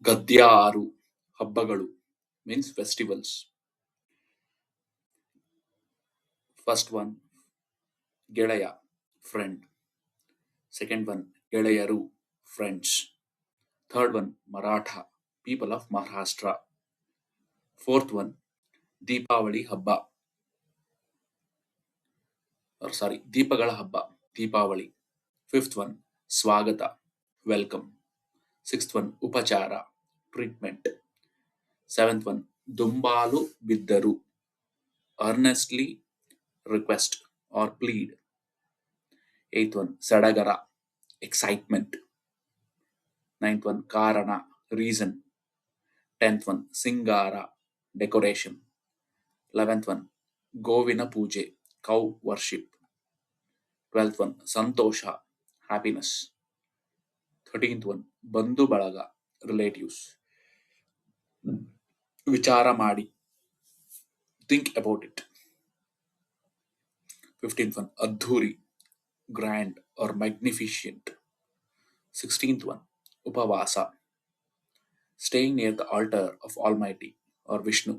ಗದ್ಯ 6 ಹಬ್ಬಗಳು means festivals. First one ಗೆಳೆಯ friend. Second one ಗೆಳೆಯರು friends. Third one Maratha people of Maharashtra. Fourth one Deepavali ಹಬ್ಬ ದೀಪಗಳ ಹಬ್ಬ ದೀಪಾವಳಿ. Fifth one ಸ್ವಾಗತ welcome. Sixth one ಉಪಚಾರ treatment. Seventh one ದುಂಬಾಲು ಬಿದ್ದರು earnestly request or plead. Eighth one ಸಡಗರ excitement. Ninth one ಕಾರಣ reason. 10th one ಸಿಂಗಾರ decoration. 11th one ಗೋವಿನ ಪೂಜೆ cow worship. 12th one ಸಂತೋಷ happiness. 13th one ಬಂಧು ಬಳಗ relatives. ವಿಚಾರ ಮಾಡಿ think about it. 15th one ಅದ್ಧೂರಿ grand or magnificent. 16th one ಉಪವಾಸ staying near the altar of Almighty or Vishnu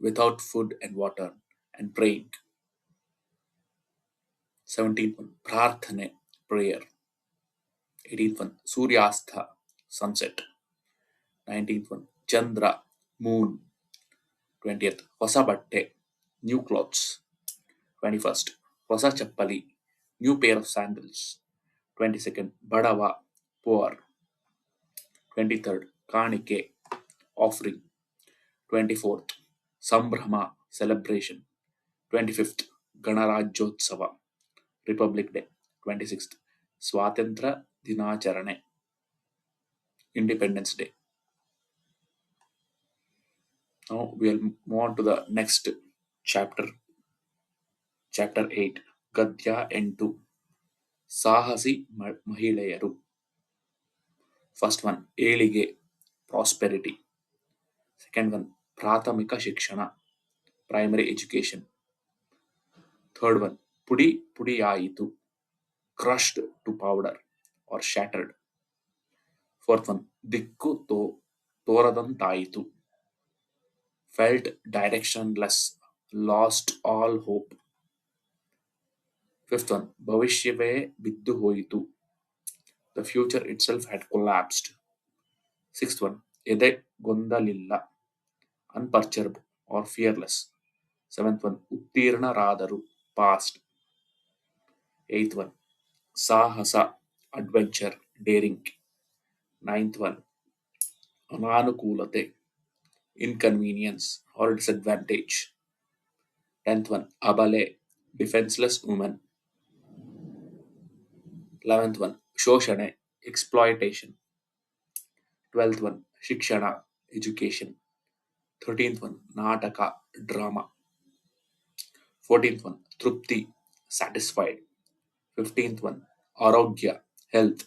without food and water and praying. 17th one ಪ್ರಾರ್ಥನೆ prayer. 18th one ಸೂರ್ಯಾಸ್ತ sunset. 19th one ಚಂದ್ರ moon. 20th ಹೊಸ ಬಟ್ಟೆ new clothes. 21st ಹೊಸ ಚಪ್ಪಲಿ new pair of sandals. 22nd ಬಡವ poor. 23rd ಕಾಣಿಕೆ offering. 24th ಸಂಭ್ರಮ celebration. 25th ಗಣರಾಜ್ಯೋತ್ಸವ ರಿಪಬ್ಲಿಕ್ ಡೇ. 26th ಸ್ವಾತಂತ್ರ್ಯ ದಿನಾಚರಣೆ independence day. Now we'll move on to the next chapter. Chapter 8 ಗದ್ಯ 8 ಸಾಹಸಿ ಮಹಿಳೆಯರು. First one ಏಳಿಗೆ prosperity. Second one ಪ್ರಾಥಮಿಕ ಶಿಕ್ಷಣ primary education. Third one ಪುಡಿ ಪುಡಿಯಾಯಿತು crushed to powder or shattered. Fourth one ದಿಕ್ಕು ತೋರದಂತಾಯಿತು felt directionless, lost all hope. Fifth one ಭವಿಷ್ಯವೇ ಬಿದ್ದು ಹೋಯಿತು the future itself had collapsed. Sixth one ಎದೆಗೊಂದಲಿಲ್ಲ unperturbed or fearless. Seventh one ಉತ್ತೀರ್ಣರಾದರು passed. Eighth one ಸಾಹಸ adventure daring. Ninth one ಅನಾನುಕೂಲತೆ inconvenience or disadvantage. 10th one abale defenseless woman. 11th one ಶೋಷಣೆ exploitation. 12th one ಶಿಕ್ಷಣ education. 13th one ನಾಟಕ drama. 14th one ತೃಪ್ತಿ satisfied. 15th one ಆರೋಗ್ಯ health.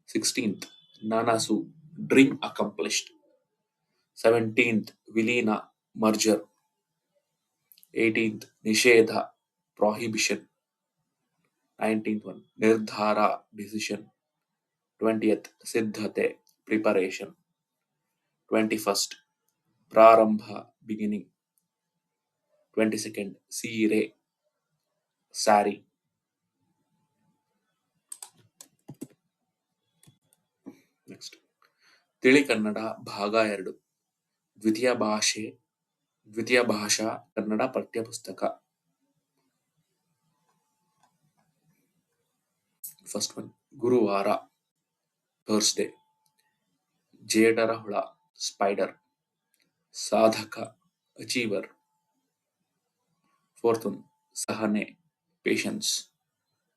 16th ನನಸು dream accomplished. 17th ವಿಲೀನ merger. 18th ನಿಷೇಧ prohibition. 19th one ನಿರ್ಧಾರ decision. 20th ಸಿದ್ಧತೆ preparation. 21st ಪ್ರಾರಂಭ beginning. 22nd ಸೀರೆ saree. Next ತಿಳಿ ಕನ್ನಡ ಭಾಗ 2 ದ್ವಿತೀಯ ಭಾಷಾ ಕನ್ನಡ ಪಠ್ಯಪುಸ್ತಕ. ಫಸ್ಟ್ ಒನ್ ಗುರುವಾರ ಥರ್ಸ್ಡೇ. ಜೇಡರ ಹುಳ ಸ್ಪೈಡರ್. ಸಾಧಕ ಅಚೀವರ್. ಫೋರ್ತ್ ಒನ್ ಸಹನೆ ಪೇಷನ್ಸ್.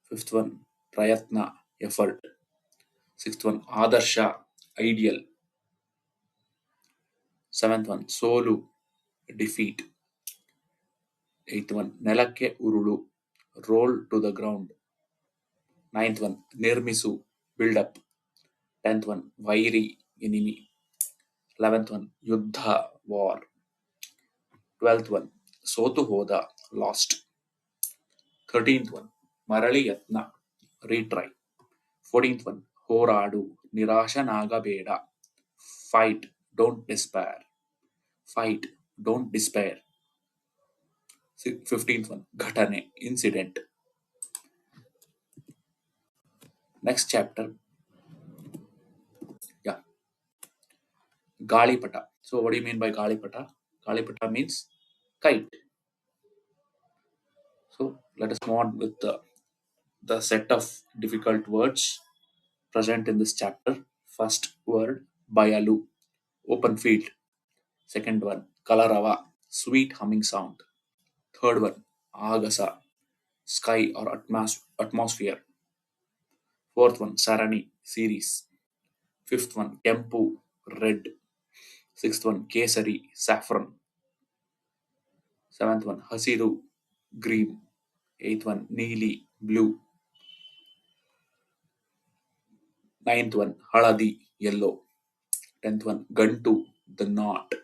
ಫಿಫ್ತ್ ಒನ್ ಪ್ರಯತ್ನ ಎಫರ್ಟ್. ಸಿಕ್ಸ್ತ್ ಒನ್ ಆದರ್ಶ ಐಡಿಯಲ್. ಸೆವೆಂತ್ ಒನ್ ಸೋಲು ಡಿಫೀಟ್. ಏಯ್ತ್ ಒನ್ ನೆಲಕ್ಕೆ ಉರುಳು roll to the ground. Ninth one ನಿರ್ಮಿಸು ಬಿಲ್ಡಪ್. 10th ಒನ್ ವೈರಿ ಎನಿಮಿ. 11th ಒನ್ ಯುದ್ಧ ವಾರ್. 12th ಒನ್ ಸೋತು ಹೋದ ಲಾಸ್ಟ್. 13th ಒನ್ ಮರಳಿ ಯತ್ನ ರೀಟ್ರೈ. 14th ಒನ್ ಹೋರಾಡು ನಿರಾಶನಾಗಬೇಡ Fight, don't despair. Fight, don't despair. 15th one, Ghatane, incident. Next chapter, yeah, Galipata. So what do you mean by Galipata? Galipata means kite. So let us move on with the set of difficult words present in this chapter. First word, Bayalu, open field. Second one, Kalarava, sweet humming sound. Third one, Agasa, sky or atmosphere. Fourth one, Sarani, series. Fifth one, Kempu, red. Sixth one, Kesari, saffron. Seventh one, Hasiru, green. Eighth one, Neeli, blue. Ninth one, Haladi, yellow. Tenth one, Gantu, the knot.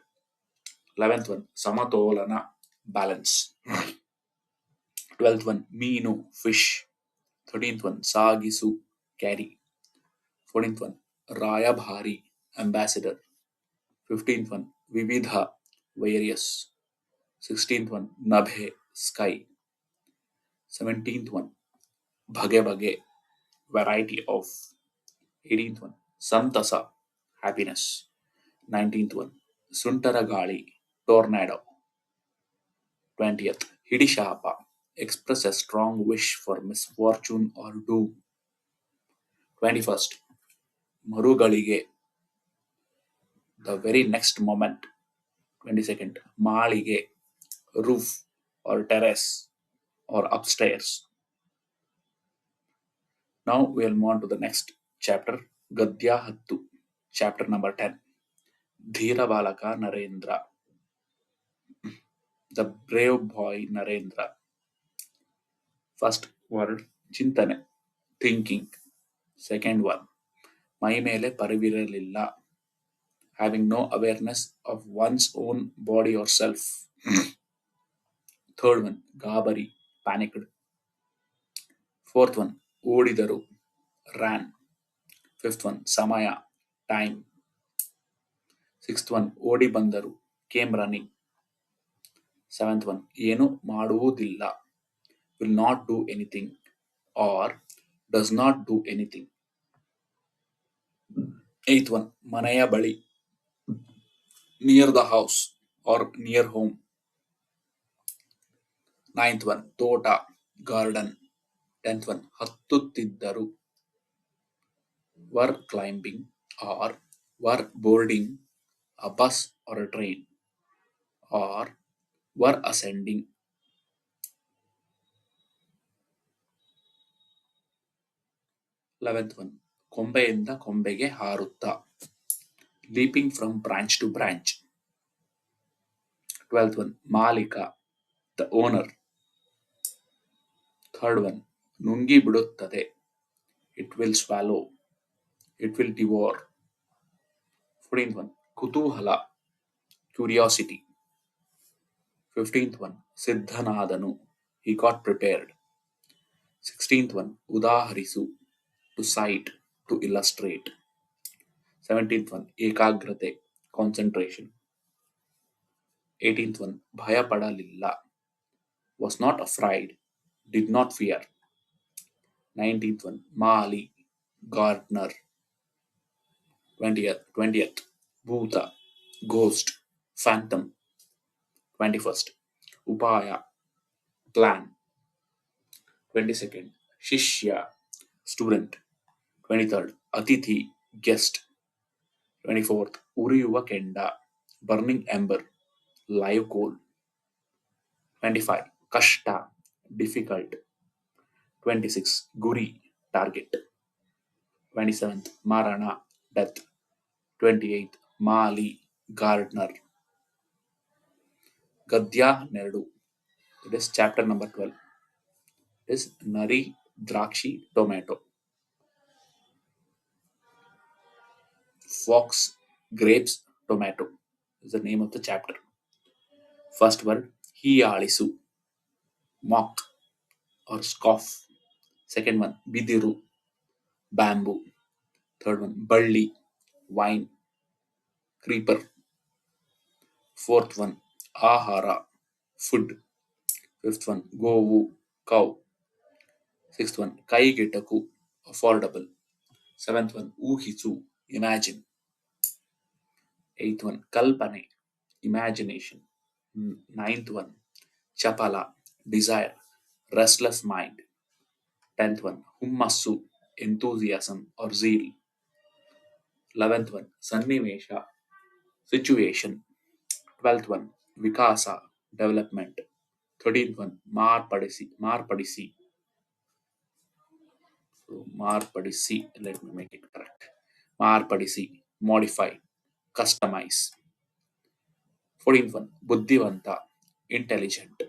11th one, Samatolana, balance. 12th one, Meenu, fish. 13th one, Sagisu, carry. 14th one, Rayabhari, ambassador. 15th one, Vividha, various. 16th one, Nabhe, sky. 17th one, Bhage Bhage, variety of. 18th one, Santasa, happiness. 19th one, Suntaragali, tornado. 20th, Hidishapa, express a strong wish for misfortune or doom. 21st, Marugalige, the very next moment. 22nd, Malige, roof or terrace or upstairs. Now we'll move on to the next chapter, Gadya Hattu, chapter number 10. Dhira Balaka Narendra, the brave boy Narendra. First word, Chintane, thinking. Second one, ಮೈ ಮೇಲೆ ಪರಿವಿರಲಿಲ್ಲ, having no awareness of one's own body or self. Third one, Gabari, panicked. Fourth one, ಓಡಿದರು, ran. Fifth one, Samaya, time. Sixth one, ಓಡಿ ಬಂದರು, came running. Seventh one, ಏನು ಮಾಡುವುದಿಲ್ಲ, will not do anything or does not do anything. Eighth one, ಮನೆಯ ಬಳಿ, near the house or near home. Ninth one, ತೋಟ, garden. 10th one, ಹತ್ತುತ್ತಿದ್ದರು, were climbing or were boarding a bus or a train or were ascending. 11th one, ಕೊಂಬೆಯಿಂದ ಕೊಂಬೆಗೆ ಹಾರುತ್ತಾ, leaping from branch to branch. 12th one, ಮಾಲೀಕ, the owner. Third one, ನುಂಗಿ ಬಿಡುತ್ತದೆ, it will swallow, it will devour. 14th one, ಕುತೂಹಲ, curiosity. 15th one, ಸಿದ್ಧನಾದನು, he got prepared. 16th one, ಉದಾಹರಿಸು, to cite, to illustrate. 17th one, ಏಕಾಗ್ರತೆ, concentration. 18th one, ಭಯಪಡಲಿಲ್ಲ, was not afraid, did not fear. 19th one, Mali, gardener. 20th, ಭೂತ, ghost, phantom. 21st, ಉಪಾಯ, plan. 22nd, ಶಿಷ್ಯ, student. 23rd, ಅತಿಥಿ, guest. 24th, ಉರಿಯುವ ಕೆಂಡ, burning ember, live coal. 25, ಕಷ್ಟ, difficult. 26, ಗುರಿ, target. 27th, ಮರಣ, death. 28th, ಮಾಲಿ, gardener. ಗದ್ಯ 12, it is chapter number 12. It is Nari, Drakshi, tomato. Fox, grapes, tomato is the name of the chapter. First word, hiyalisu, mock or scoff. Second one, bidiru, bamboo. Third one, balli, wine. creeper. Fourth one, ahara, food. Fifth one, govu, cow. Sixth one, kaigetaku, affordable. Seventh one, uhisu, imagine. Eighth one, kalpane, imagination. Ninth one, chapala, desire, restless mind. Tenth one, hummasu, enthusiasm or zeal. 11th one, sannivesha, situation. 12th one, vikasa, development. 13th one, marpadisi. So, marpadisi, let me make it correct. Marpadisi, modify, customize. 14th one, buddhivanta, intelligent.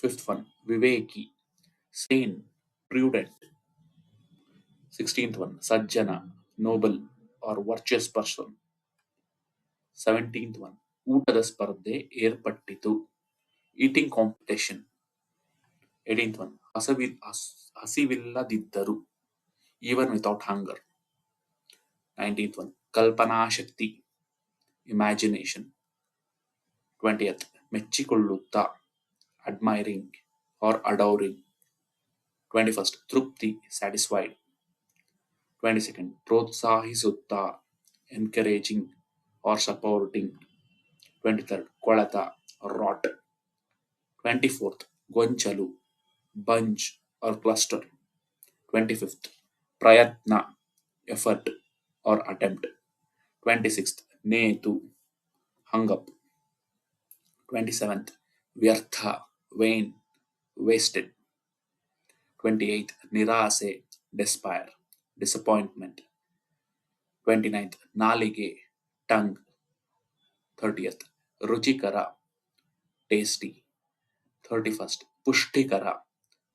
5th one, viveki, sane, prudent. 16th one, sajjana, noble or virtuous person. 17th one, ಊಟದ ಸ್ಪರ್ಧೆ ಏರ್ಪಟ್ಟಿತು, eating competition. 18th one, ಹಸಿವಿಲ್ಲದಿದ್ದರು, even without hunger. 19th one, Kalpana Shakti, imagination. 20th, ಮೆಚ್ಚಿಕೊಳ್ಳುತ್ತಾ, admiring or adoring. 21st, ತೃಪ್ತಿ, satisfied. 22nd, ಪ್ರೋತ್ಸಾಹಿಸುತ್ತಾ, encouraging or supporting. 23rd, ಕೊಳೆತ, rot. 24th, ಗೊಂಚಲು, bunch or cluster. 25th, prayatna, effort or attempt. 26th, netu, hung up. 27th, vyartha, vain, wasted. 28th, nirase, despair, disappointment. 29th, nalige, tongue. 30th, ruchikara, tasty. 31st, pushtikara,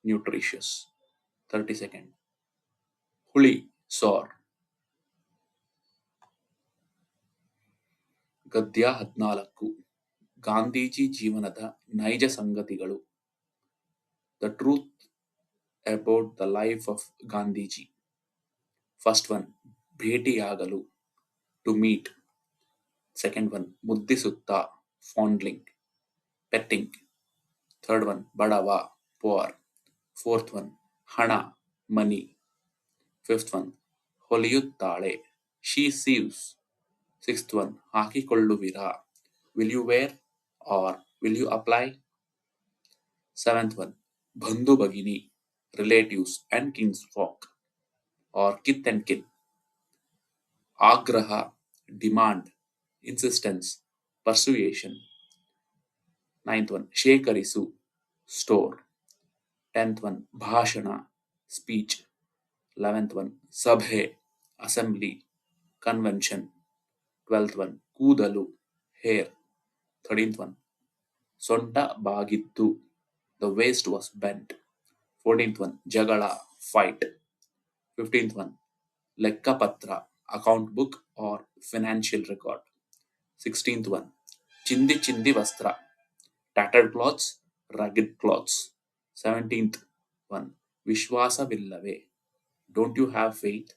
nutritious. 32nd, huli, sour. ಗದ್ಯ 14, ಗಾಂಧೀಜಿ ಜೀವನದ ನೈಜ ಸಂಗತಿಗಳು. The truth about the life of Gandhiji. First one, ಭೇಟಿಯಾಗಲು, to meet. Second one, ಮುದ್ದಿಸುತ್ತಾ, fondling, petting. Third one, ಬಡವ, poor. Fourth one, ಹಣ, money. Fifth one, ಹೊಲಿಯುತ್ತಾಳೆ, she sews. Sixth one, ಹಾಕಿಕೊಳ್ಳುವಿರಾ, will you wear or will you apply. Seventh one, ಬಂಧು ಭಗಿನಿ, relatives and kinsfolk or kith and kin. ಆಗ್ರಹ, demand, insistence, persuasion. Ninth one, ಶೇಖರಿಸು, store. 10th one, ಭಾಷಣ, speech. 11th one, ಸಭೆ, assembly, convention. 12th one, ಕೂದಲು, hair. 13th one, ಸೊಂಟ ಬಾಗಿತ್ತು, the waist was bent. 14th one, ಜಗಳ, fight. 15th one, ಲೆಕ್ಕಪತ್ರ, account book or financial record. 16th one, ಚಿಂದಿ ಚಿಂದಿ ವಸ್ತ್ರ, tattered clothes, ragged clothes. 17th one, ವಿಶ್ವಾಸವಿಲ್ಲವೇ, don't you have faith.